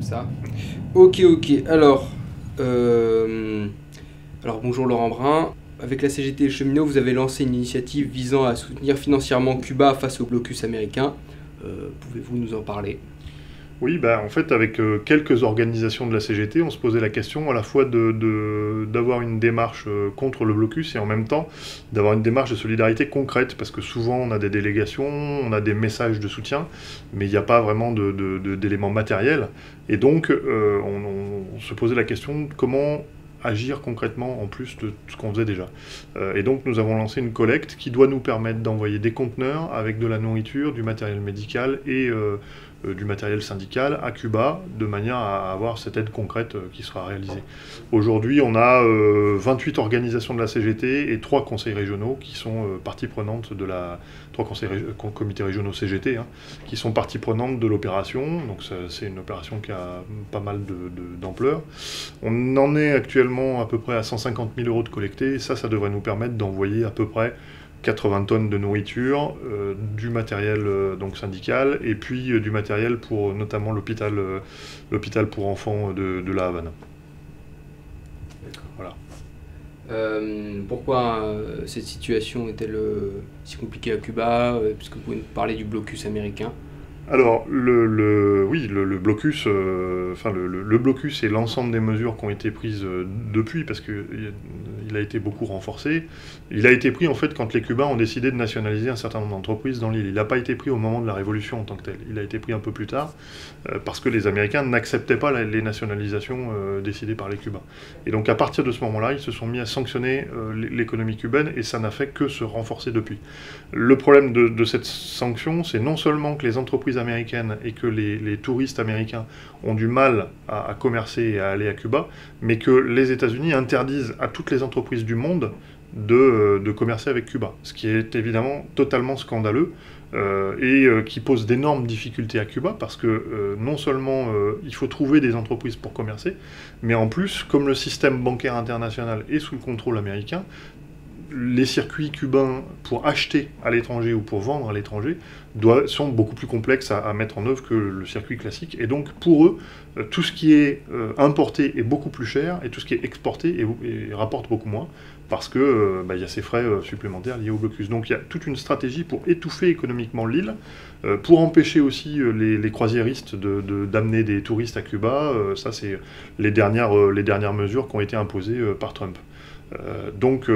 comme ça. Ok, ok. Alors bonjour Laurent Brun. Avec la CGT et Cheminots, vous avez lancé une initiative visant à soutenir financièrement Cuba face au blocus américain. Pouvez-vous nous en parler? Oui, en fait, avec quelques organisations de la CGT, on se posait la question à la fois d'avoir une démarche contre le blocus et en même temps d'avoir une démarche de solidarité concrète, parce que souvent on a des délégations, on a des messages de soutien, mais il n'y a pas vraiment d'éléments matériels. Et donc, on se posait la question de comment agir concrètement en plus de ce qu'on faisait déjà. Et donc nous avons lancé une collecte qui doit nous permettre d'envoyer des conteneurs avec de la nourriture, du matériel médical et du matériel syndical à Cuba, de manière à avoir cette aide concrète qui sera réalisée. Aujourd'hui, on a 28 organisations de la CGT et 3 conseils régionaux qui sont partie prenante de la... 3 comités régionaux CGT, hein, qui sont partie prenante de l'opération. Donc c'est une opération qui a pas mal d'ampleur. On en est actuellement à peu près à 150 000 euros de collectés, et ça devrait nous permettre d'envoyer à peu près 80 tonnes de nourriture, du matériel donc syndical, et puis du matériel pour notamment l'hôpital pour enfants de La Havane. Voilà. Pourquoi cette situation est-elle si compliquée à Cuba, puisque vous pouvez nous parler du blocus américain? Alors, oui, le blocus, le blocus et l'ensemble des mesures qui ont été prises depuis, parce qu'il a été beaucoup renforcé, il a été pris en fait quand les Cubains ont décidé de nationaliser un certain nombre d'entreprises dans l'île. Il n'a pas été pris au moment de la révolution en tant que telle. Il a été pris un peu plus tard, parce que les Américains n'acceptaient pas les nationalisations décidées par les Cubains. Et donc à partir de ce moment-là, ils se sont mis à sanctionner l'économie cubaine, et ça n'a fait que se renforcer depuis. Le problème de cette sanction, c'est non seulement que les entreprises américaines et que les touristes américains ont du mal à commercer et à aller à Cuba, mais que les États-Unis interdisent à toutes les entreprises du monde de commercer avec Cuba, ce qui est évidemment totalement scandaleux qui pose d'énormes difficultés à Cuba, parce que non seulement il faut trouver des entreprises pour commercer, mais en plus, comme le système bancaire international est sous le contrôle américain, les circuits cubains pour acheter à l'étranger ou pour vendre à l'étranger sont beaucoup plus complexes à mettre en œuvre que le circuit classique. Et donc, pour eux, tout ce qui est importé est beaucoup plus cher, et tout ce qui est exporté rapporte beaucoup moins, parce que y a ces frais supplémentaires liés au blocus. Donc il y a toute une stratégie pour étouffer économiquement l'île, pour empêcher aussi les croisiéristes d'amener des touristes à Cuba. Ça, c'est les dernières mesures qui ont été imposées par Trump. Donc,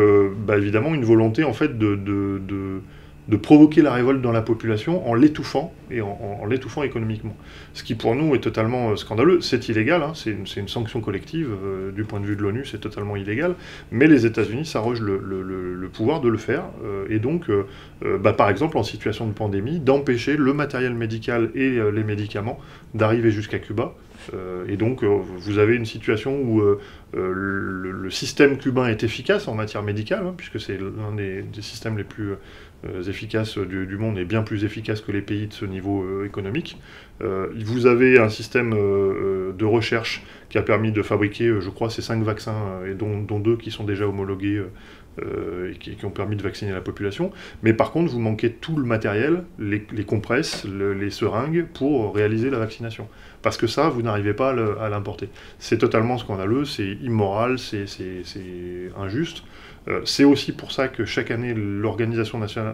évidemment, une volonté en fait de provoquer la révolte dans la population en l'étouffant, et en l'étouffant économiquement. Ce qui pour nous est totalement scandaleux. C'est illégal, hein, c'est une sanction collective, du point de vue de l'ONU, c'est totalement illégal, mais les États-Unis s'arrogent le pouvoir de le faire, et donc, par exemple, en situation de pandémie, d'empêcher le matériel médical et les médicaments d'arriver jusqu'à Cuba. Et donc, vous avez une situation où le système cubain est efficace en matière médicale, hein, puisque c'est l'un des systèmes les plus efficaces du monde, et bien plus efficace que les pays de ce niveau économique. Vous avez un système de recherche qui a permis de fabriquer, je crois, ces 5 vaccins, et dont 2 qui sont déjà homologués, et qui ont permis de vacciner la population. Mais par contre, vous manquez tout le matériel, les compresses, les seringues, pour réaliser la vaccination. Parce que ça, vous n'arrivez pas à l'importer. C'est totalement scandaleux, c'est immoral, c'est injuste. C'est aussi pour ça que chaque année, l'Organisation nationale,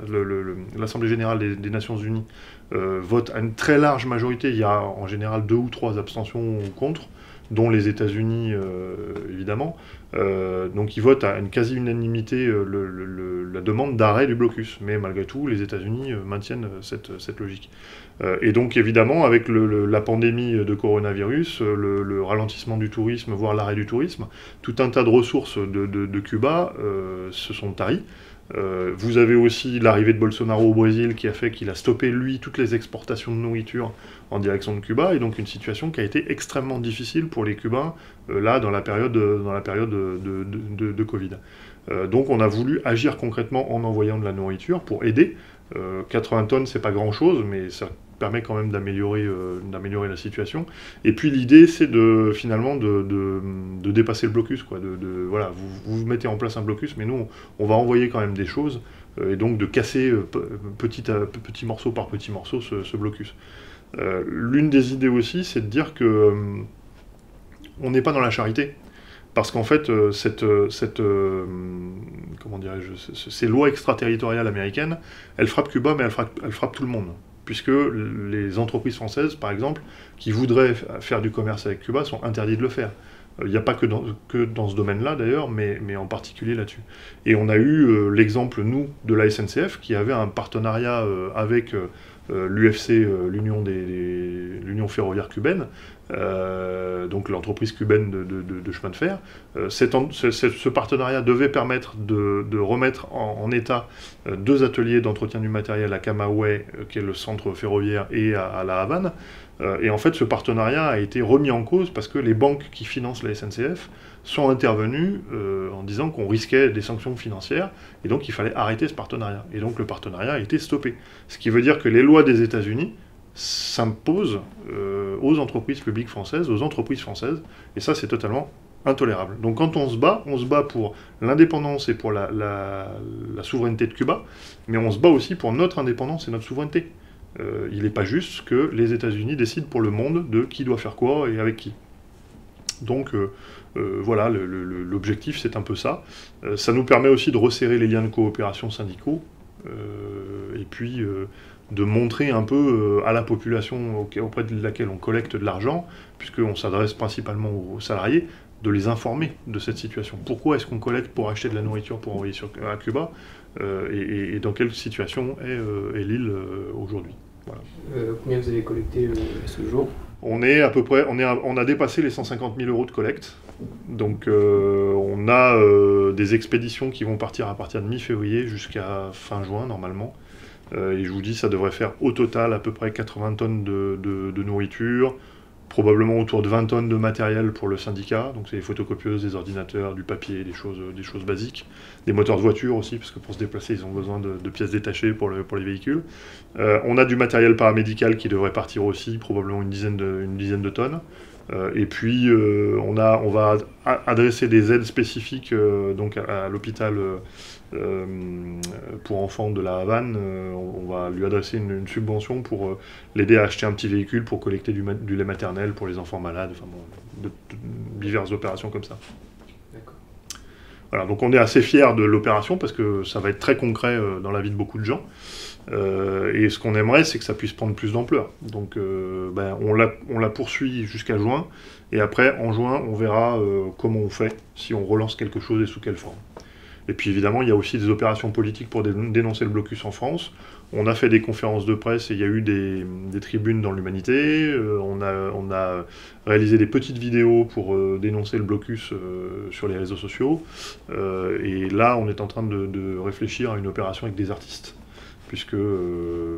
l'Assemblée générale des Nations Unies vote à une très large majorité. Il y a en général 2 ou 3 abstentions contre, dont les États-Unis, évidemment. Donc ils votent à une quasi-unanimité la demande d'arrêt du blocus. Mais malgré tout, les États-Unis maintiennent cette logique. Et donc évidemment, avec la pandémie de coronavirus, le ralentissement du tourisme, voire l'arrêt du tourisme, tout un tas de ressources de Cuba se sont taries. Vous avez aussi l'arrivée de Bolsonaro au Brésil, qui a fait qu'il a stoppé, lui, toutes les exportations de nourriture en direction de Cuba, et donc une situation qui a été extrêmement difficile pour les Cubains, là, dans la période de Covid. Donc on a voulu agir concrètement en envoyant de la nourriture pour aider. 80 tonnes, c'est pas grand-chose, mais ça permet quand même d'améliorer la situation. Et puis l'idée, c'est finalement de dépasser le blocus, quoi. Voilà, vous mettez en place un blocus, mais nous, on va envoyer quand même des choses et donc de casser petit morceau par petit morceau ce blocus. L'une des idées aussi, c'est de dire que on n'est pas dans la charité. Parce qu'en fait, comment dirais-je, ces lois extraterritoriales américaines, elles frappent Cuba, mais elles frappent tout le monde. Puisque les entreprises françaises, par exemple, qui voudraient faire du commerce avec Cuba, sont interdites de le faire. Il n'y a pas que dans ce domaine-là, d'ailleurs, mais en particulier là-dessus. Et on a eu l'exemple, nous, de la SNCF, qui avait un partenariat avec l'UFC, l'Union ferroviaire cubaine, donc l'entreprise cubaine de chemin de fer. Ce partenariat devait permettre de remettre en état 2 ateliers d'entretien du matériel à Camagüey, qui est le centre ferroviaire, et à La Havane. Et en fait, ce partenariat a été remis en cause parce que les banques qui financent la SNCF sont intervenues en disant qu'on risquait des sanctions financières, et donc il fallait arrêter ce partenariat. Et donc le partenariat a été stoppé. Ce qui veut dire que les lois des États-Unis s'imposent aux entreprises publiques françaises, aux entreprises françaises, et ça c'est totalement intolérable. Donc quand on se bat pour l'indépendance et pour la souveraineté de Cuba, mais on se bat aussi pour notre indépendance et notre souveraineté. Il n'est pas juste que les États-Unis décident pour le monde de qui doit faire quoi et avec qui. Donc voilà, l'objectif c'est un peu ça. Ça nous permet aussi de resserrer les liens de coopération syndicaux, et puis de montrer un peu à la population auprès de laquelle on collecte de l'argent, puisqu'on s'adresse principalement aux salariés, de les informer de cette situation. Pourquoi est-ce qu'on collecte pour acheter de la nourriture pour envoyer à Cuba, et dans quelle situation est l'île aujourd'hui. Voilà. Combien vous avez collecté à ce jour? On est à peu près, on a dépassé les 150 000 € de collecte. Donc on a des expéditions qui vont partir à partir de mi-février jusqu'à fin juin normalement. Et je vous dis, ça devrait faire au total à peu près 80 tonnes de nourriture, probablement autour de 20 tonnes de matériel pour le syndicat, donc c'est des photocopieuses, des ordinateurs, du papier, des choses basiques, des moteurs de voiture aussi, parce que pour se déplacer, ils ont besoin de pièces détachées pour les véhicules. On a du matériel paramédical qui devrait partir aussi, probablement une dizaine de tonnes. Et puis on va adresser des aides spécifiques donc à l'hôpital pour enfants de la Havane. On va lui adresser une subvention pour l'aider à acheter un petit véhicule pour collecter du lait maternel pour les enfants malades, enfin bon, de diverses opérations comme ça. D'accord. Voilà, donc on est assez fiers de l'opération parce que ça va être très concret dans la vie de beaucoup de gens. Et ce qu'on aimerait, c'est que ça puisse prendre plus d'ampleur. Donc on la poursuit jusqu'à juin, et après, en juin, on verra comment on fait, si on relance quelque chose et sous quelle forme. Et puis évidemment, il y a aussi des opérations politiques pour dénoncer le blocus en France. On a fait des conférences de presse et il y a eu des tribunes dans l'Humanité. On a réalisé des petites vidéos pour dénoncer le blocus sur les réseaux sociaux. Et là, on est en train de réfléchir à une opération avec des artistes. Puisque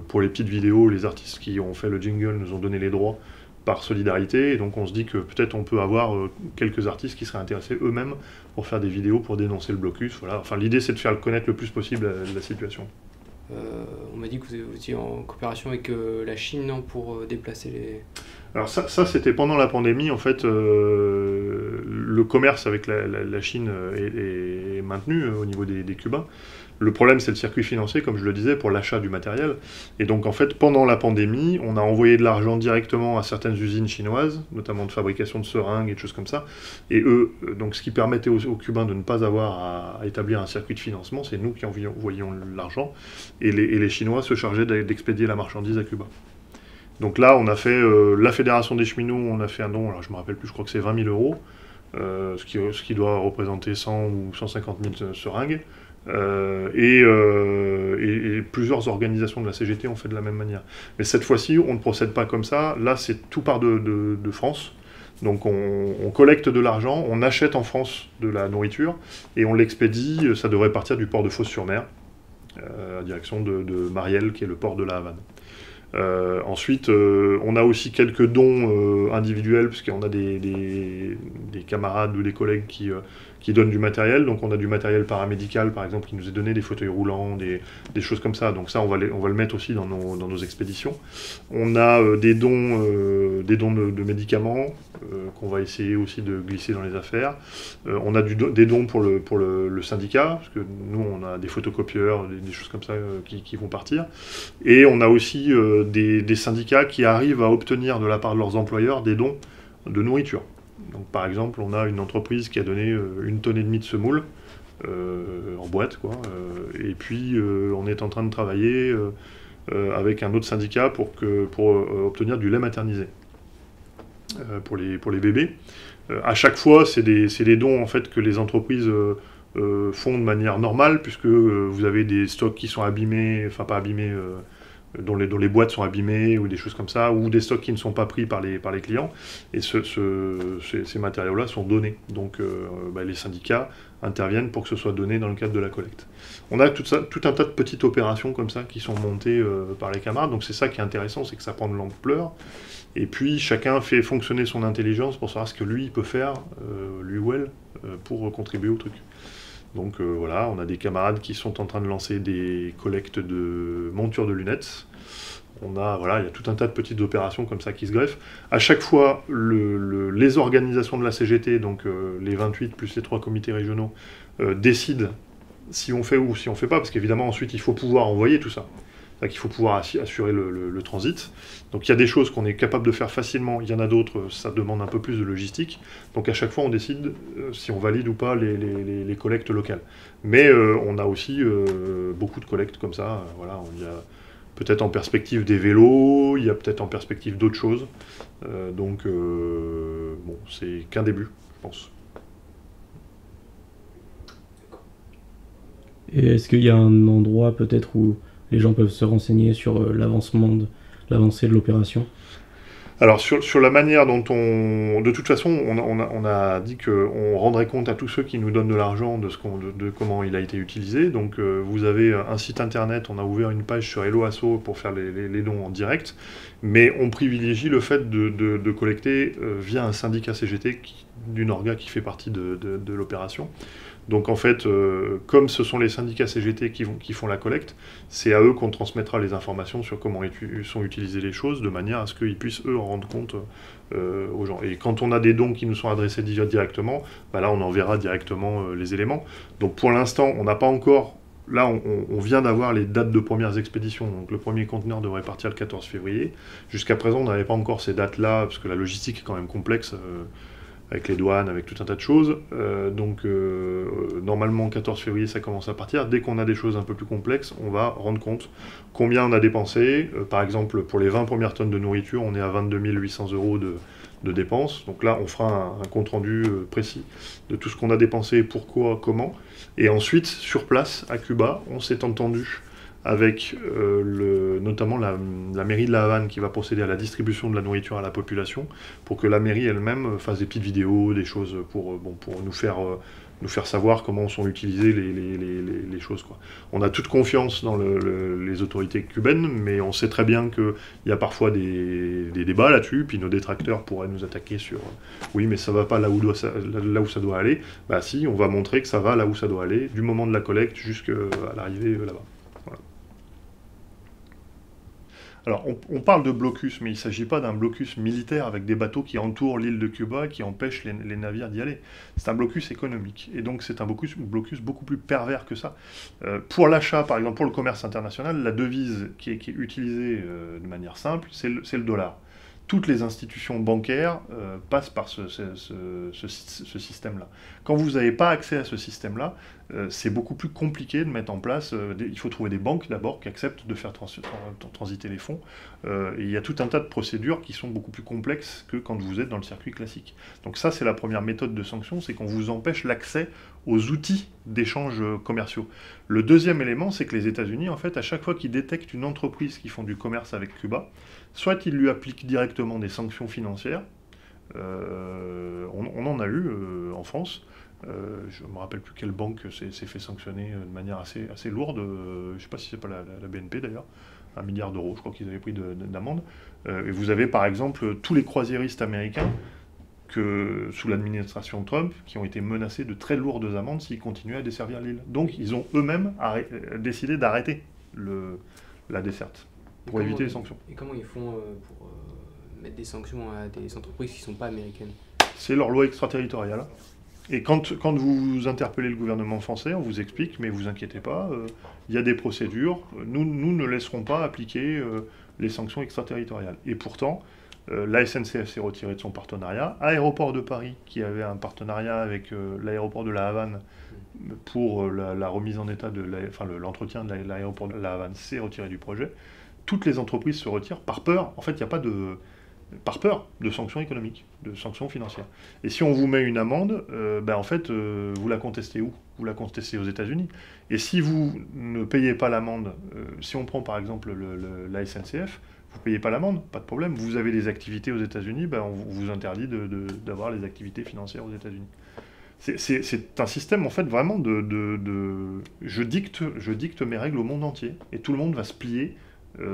pour les petites vidéos, les artistes qui ont fait le jingle nous ont donné les droits par solidarité, et donc on se dit que peut-être on peut avoir quelques artistes qui seraient intéressés eux-mêmes pour faire des vidéos pour dénoncer le blocus. Voilà. Enfin, l'idée c'est de faire connaître le plus possible la situation. On m'a dit que vous étiez en coopération avec la Chine, non, pour déplacer les... Alors ça c'était pendant la pandémie, en fait, le commerce avec la Chine est maintenu au niveau des Cubains. Le problème, c'est le circuit financier, comme je le disais, pour l'achat du matériel. Et donc, en fait, pendant la pandémie, on a envoyé de l'argent directement à certaines usines chinoises, notamment de fabrication de seringues et de choses comme ça. Et eux, donc, ce qui permettait aux Cubains de ne pas avoir à établir un circuit de financement, c'est nous qui envoyions l'argent. Et les Chinois se chargeaient d'expédier la marchandise à Cuba. Donc là, on a fait, la Fédération des cheminots, on a fait un don, alors je ne me rappelle plus, je crois que c'est 20 000 €, ce qui doit représenter 100 ou 150 000 seringues. Et plusieurs organisations de la CGT ont fait de la même manière. Mais cette fois-ci, on ne procède pas comme ça. Là, c'est tout part de France. Donc on collecte de l'argent, on achète en France de la nourriture, et on l'expédie. Ça devrait partir du port de Fos-sur-Mer, à direction de Mariel, qui est le port de la Havane. Ensuite, on a aussi quelques dons individuels, puisqu'on a des camarades ou des collègues qui qui donnent du matériel. Donc on a du matériel paramédical, par exemple, qui nous est donné, des fauteuils roulants, des choses comme ça. Donc ça, on va le mettre aussi dans nos expéditions. On a des dons de médicaments qu'on va essayer aussi de glisser dans les affaires. On a des dons pour le syndicat, parce que nous, on a des photocopieurs, des choses comme ça qui vont partir. Et on a aussi des syndicats qui arrivent à obtenir de la part de leurs employeurs des dons de nourriture. Donc, par exemple, on a une entreprise qui a donné 1,5 tonne de semoule en boîte, quoi. Et puis, on est en train de travailler avec un autre syndicat pour obtenir du lait maternisé pour les bébés. À chaque fois, c'est des dons en fait que les entreprises font de manière normale, puisque vous avez des stocks qui sont abîmés, enfin pas abîmés, dont les boîtes sont abîmées ou des choses comme ça, ou des stocks qui ne sont pas pris par les clients, et ces matériaux-là sont donnés. Donc les syndicats interviennent pour que ce soit donné dans le cadre de la collecte. On a tout un tas de petites opérations comme ça qui sont montées par les camarades, donc c'est ça qui est intéressant, c'est que ça prend de l'ampleur, et puis chacun fait fonctionner son intelligence pour savoir ce que lui peut faire, lui ou elle, pour contribuer au truc. Donc voilà, on a des camarades qui sont en train de lancer des collectes de montures de lunettes. Il y a tout un tas de petites opérations comme ça qui se greffent. À chaque fois, les organisations de la CGT, donc les 28 plus les 3 comités régionaux, décident si on fait ou si on ne fait pas, parce qu'évidemment ensuite il faut pouvoir envoyer tout ça. C'est-à-dire qu'il faut pouvoir assurer le transit. Donc il y a des choses qu'on est capable de faire facilement, il y en a d'autres, ça demande un peu plus de logistique. Donc à chaque fois on décide si on valide ou pas les collectes locales. Mais on a aussi beaucoup de collectes comme ça. Voilà, il y a peut-être en perspective des vélos, il y a peut-être en perspective d'autres choses. C'est qu'un début, je pense. Et est-ce qu'il y a un endroit peut-être où les gens peuvent se renseigner sur l'avancée de l'opération? Alors sur la manière dont de toute façon, on a dit qu'on rendrait compte à tous ceux qui nous donnent de l'argent de comment il a été utilisé. Donc vous avez un site internet, on a ouvert une page sur Hello Asso pour faire les dons en direct, mais on privilégie le fait de collecter via un syndicat CGT d'une orga qui fait partie de l'opération. Donc en fait, comme ce sont les syndicats CGT qui font la collecte, c'est à eux qu'on transmettra les informations sur comment sont utilisées les choses, de manière à ce qu'ils puissent eux en rendre compte aux gens. Et quand on a des dons qui nous sont adressés directement, là on enverra directement les éléments. Donc pour l'instant, on n'a pas encore... Là, on vient d'avoir les dates de premières expéditions, donc le premier conteneur devrait partir le 14 février. Jusqu'à présent, on n'avait pas encore ces dates-là, parce que la logistique est quand même complexe, avec les douanes, avec tout un tas de choses. Normalement, 14 février, ça commence à partir. Dès qu'on a des choses un peu plus complexes, on va rendre compte combien on a dépensé. Par exemple, pour les 20 premières tonnes de nourriture, on est à 22 800 € de dépenses. Donc là, on fera un compte-rendu précis de tout ce qu'on a dépensé, pourquoi, comment. Et ensuite, sur place, à Cuba, on s'est entendu avec notamment la mairie de La Havane qui va procéder à la distribution de la nourriture à la population, pour que la mairie elle-même fasse des petites vidéos, des choses pour nous faire savoir comment sont utilisées les choses, quoi. On a toute confiance dans les autorités cubaines, mais on sait très bien qu'il y a parfois des débats là-dessus, puis nos détracteurs pourraient nous attaquer sur oui, mais ça va pas là où ça doit aller. Bah si, on va montrer que ça va là où ça doit aller, du moment de la collecte jusqu'à l'arrivée là-bas. Alors, on parle de blocus, mais il ne s'agit pas d'un blocus militaire avec des bateaux qui entourent l'île de Cuba, qui empêchent les navires d'y aller. C'est un blocus économique. Et donc, c'est un blocus beaucoup plus pervers que ça. Pour l'achat, par exemple, pour le commerce international, la devise qui est utilisée de manière simple, c'est le dollar. Toutes les institutions bancaires passent par ce système-là. Quand vous n'avez pas accès à ce système-là, c'est beaucoup plus compliqué de mettre en place. Il faut trouver des banques d'abord qui acceptent de faire transiter les fonds. Et il y a tout un tas de procédures qui sont beaucoup plus complexes que quand vous êtes dans le circuit classique. Donc ça, c'est la première méthode de sanction, c'est qu'on vous empêche l'accès aux outils d'échange commerciaux. Le deuxième élément, c'est que les États-Unis, en fait, à chaque fois qu'ils détectent une entreprise qui font du commerce avec Cuba, soit ils lui appliquent directement des sanctions financières. On en a eu en France. Je ne me rappelle plus quelle banque s'est fait sanctionner de manière assez lourde. Je ne sais pas si c'est pas la BNP d'ailleurs. 1 milliard d'euros, je crois qu'ils avaient pris d'amende. Et vous avez par exemple tous les croisiéristes américains que sous l'administration Trump, qui ont été menacés de très lourdes amendes s'ils continuaient à desservir l'île. Donc ils ont eux-mêmes décidé d'arrêter la desserte pour éviter les sanctions. Et comment ils font pour mettre des sanctions à des entreprises qui ne sont pas américaines? C'est leur loi extraterritoriale. Et quand vous interpellez le gouvernement français, on vous explique, mais vous inquiétez pas, il y a des procédures, nous ne laisserons pas appliquer les sanctions extraterritoriales. Et pourtant, la SNCF s'est retirée de son partenariat. Aéroport de Paris, qui avait un partenariat avec l'aéroport de La Havane pour la remise en état l'entretien de l'aéroport de La Havane, s'est retiré du projet. Toutes les entreprises se retirent par peur. En fait, il n'y a pas de... par peur de sanctions économiques, de sanctions financières. Et si on vous met une amende, en fait, vous la contestez où? Vous la contestez aux États-Unis. Et si vous ne payez pas l'amende, si on prend par exemple la SNCF, vous ne payez pas l'amende, pas de problème. Vous avez des activités aux États-Unis, on vous interdit d'avoir les activités financières aux États-Unis. C'est un système en fait vraiment je dicte mes règles au monde entier, et tout le monde va se plier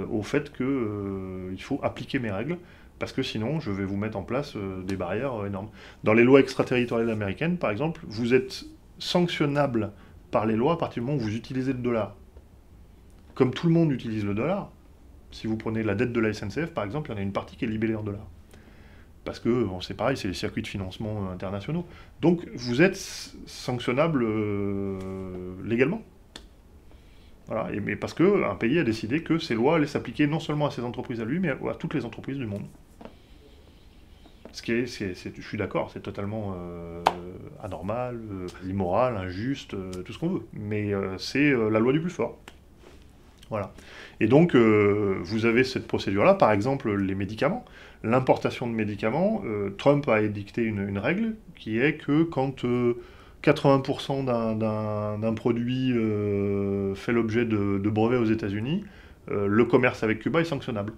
au fait qu'il faut appliquer mes règles, parce que sinon je vais vous mettre en place des barrières énormes. Dans les lois extraterritoriales américaines, par exemple, vous êtes sanctionnable par les lois à partir du moment où vous utilisez le dollar. Comme tout le monde utilise le dollar, si vous prenez la dette de la SNCF, par exemple, il y en a une partie qui est libellée en dollars. Parce que, c'est pareil, c'est les circuits de financement internationaux. Donc, vous êtes sanctionnable légalement. Voilà, mais parce qu'un pays a décidé que ces lois allaient s'appliquer non seulement à ses entreprises à lui, mais à toutes les entreprises du monde. Ce qui je suis d'accord, c'est totalement anormal, immoral, injuste, tout ce qu'on veut. Mais c'est la loi du plus fort. Voilà. Et donc, vous avez cette procédure-là, par exemple, les médicaments. L'importation de médicaments, Trump a édicté une règle qui est que quand 80% d'un produit fait l'objet de brevets aux États-Unis, le commerce avec Cuba est sanctionnable.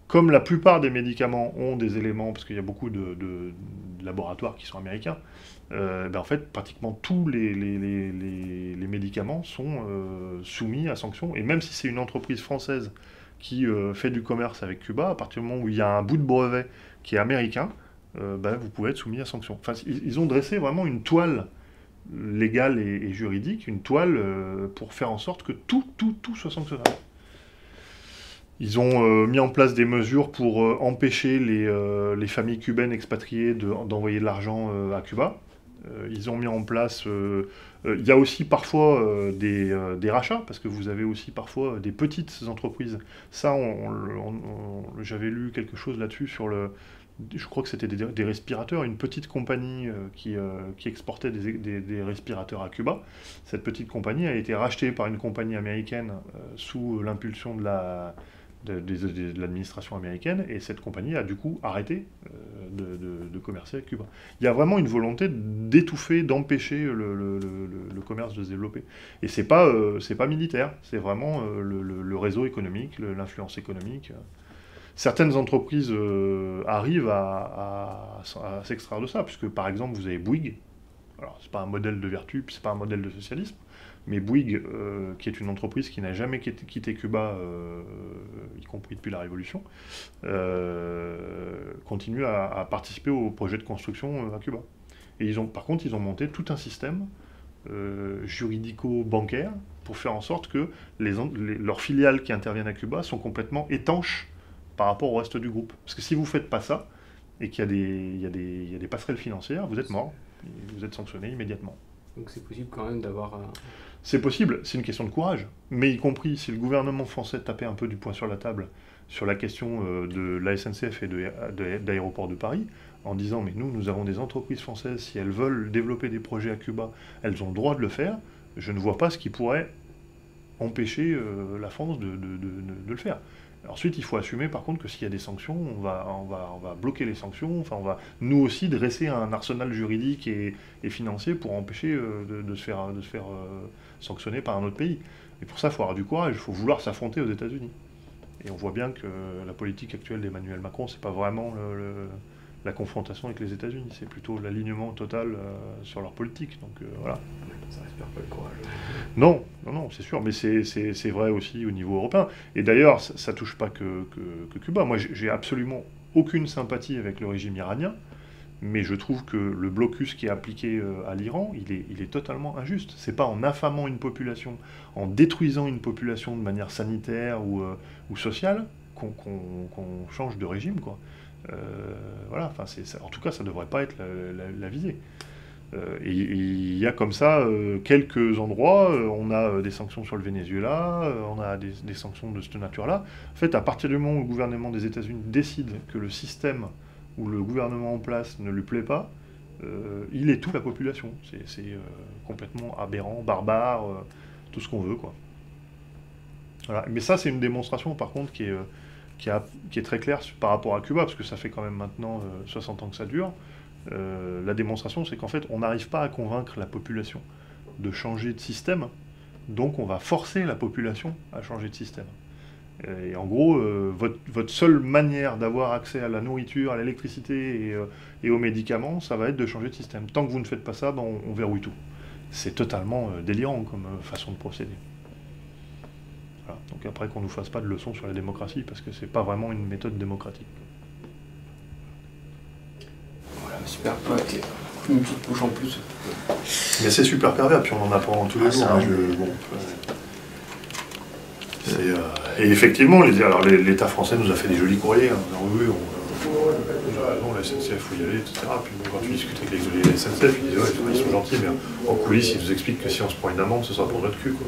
Comme la plupart des médicaments ont des éléments, parce qu'il y a beaucoup de laboratoires qui sont américains, en fait, pratiquement tous les médicaments sont soumis à sanctions. Et même si c'est une entreprise française qui fait du commerce avec Cuba, à partir du moment où il y a un bout de brevet qui est américain, vous pouvez être soumis à sanctions. Enfin, ils ont dressé vraiment une toile légale et juridique, une toile pour faire en sorte que tout soit sanctionnable. Ils ont mis en place des mesures pour empêcher les familles cubaines expatriées d'envoyer de l'argent à Cuba. Ils ont mis en place... il y a aussi parfois des rachats, parce que vous avez aussi parfois des petites entreprises. Ça, j'avais lu quelque chose là-dessus sur je crois que c'était des respirateurs, une petite compagnie qui exportait des respirateurs à Cuba. Cette petite compagnie a été rachetée par une compagnie américaine sous l'impulsion de l'administration américaine, et cette compagnie a du coup arrêté de commercer avec Cuba. Il y a vraiment une volonté d'étouffer, d'empêcher le commerce de se développer. Et c'est pas militaire, c'est vraiment le réseau économique, l'influence économique. Certaines entreprises arrivent à s'extraire de ça, puisque par exemple vous avez Bouygues. Alors c'est pas un modèle de vertu, puis c'est pas un modèle de socialisme, mais Bouygues, qui est une entreprise qui n'a jamais quitté Cuba, y compris depuis la Révolution, continue à participer au projet de construction à Cuba. Et par contre, ils ont monté tout un système juridico-bancaire pour faire en sorte que leurs filiales qui interviennent à Cuba sont complètement étanches par rapport au reste du groupe. Parce que si vous ne faites pas ça, et qu'il y a des passerelles financières, vous êtes mort, vous êtes sanctionné immédiatement. Donc c'est possible quand même d'avoir... C'est possible, c'est une question de courage. Mais y compris si le gouvernement français tapait un peu du poing sur la table sur la question de la SNCF et d'Aéroports de Paris, en disant mais nous avons des entreprises françaises, si elles veulent développer des projets à Cuba, elles ont le droit de le faire, je ne vois pas ce qui pourrait empêcher la France de le faire. Ensuite, il faut assumer par contre que s'il y a des sanctions, on va bloquer les sanctions, enfin on va nous aussi dresser un arsenal juridique et financier pour empêcher de se faire sanctionner par un autre pays. Et pour ça, il faut avoir du courage, il faut vouloir s'affronter aux États-Unis. Et on voit bien que la politique actuelle d'Emmanuel Macron, c'est pas vraiment la confrontation avec les États-Unis, c'est plutôt l'alignement total sur leur politique. Donc voilà. Ça respire pas le courage. Non, c'est sûr, mais c'est vrai aussi au niveau européen. Et d'ailleurs, ça touche pas que Cuba. Moi, j'ai absolument aucune sympathie avec le régime iranien, Mais je trouve que le blocus qui est appliqué à l'Iran, il est totalement injuste. C'est pas en affamant une population, en détruisant une population de manière sanitaire ou sociale qu'on change de régime, quoi. Voilà, enfin, en tout cas, ça devrait pas être la visée. Et il y a comme ça quelques endroits, on a des sanctions sur le Venezuela, on a des sanctions de cette nature-là. En fait, à partir du moment où le gouvernement des États-Unis décide que le système ou le gouvernement en place ne lui plaît pas, il étouffe la population. C'est complètement aberrant, barbare, tout ce qu'on veut, quoi. Voilà. Mais ça, c'est une démonstration, par contre, qui est très claire par rapport à Cuba, parce que ça fait quand même maintenant 60 ans que ça dure. La démonstration, c'est qu'en fait, on n'arrive pas à convaincre la population de changer de système, donc on va forcer la population à changer de système. Et en gros, votre seule manière d'avoir accès à la nourriture, à l'électricité et aux médicaments, ça va être de changer de système. Tant que vous ne faites pas ça, ben on verrouille tout. C'est totalement délirant comme façon de procéder. Voilà. Donc après qu'on ne nous fasse pas de leçons sur la démocratie, parce que c'est pas vraiment une méthode démocratique. Super, ouais, une petite bouche en plus. Mais c'est super pervers, puis on en apprend tous les jours. Et effectivement, l'État français nous a fait des jolis courriers. En disant, oui, la SNCF, il faut y aller, etc. Puis quand tu discutes avec les SNCF, ils disent, ouais, ils sont gentils, mais en coulisses, ils nous expliquent que si on se prend une amende, ce sera pour notre cul, quoi.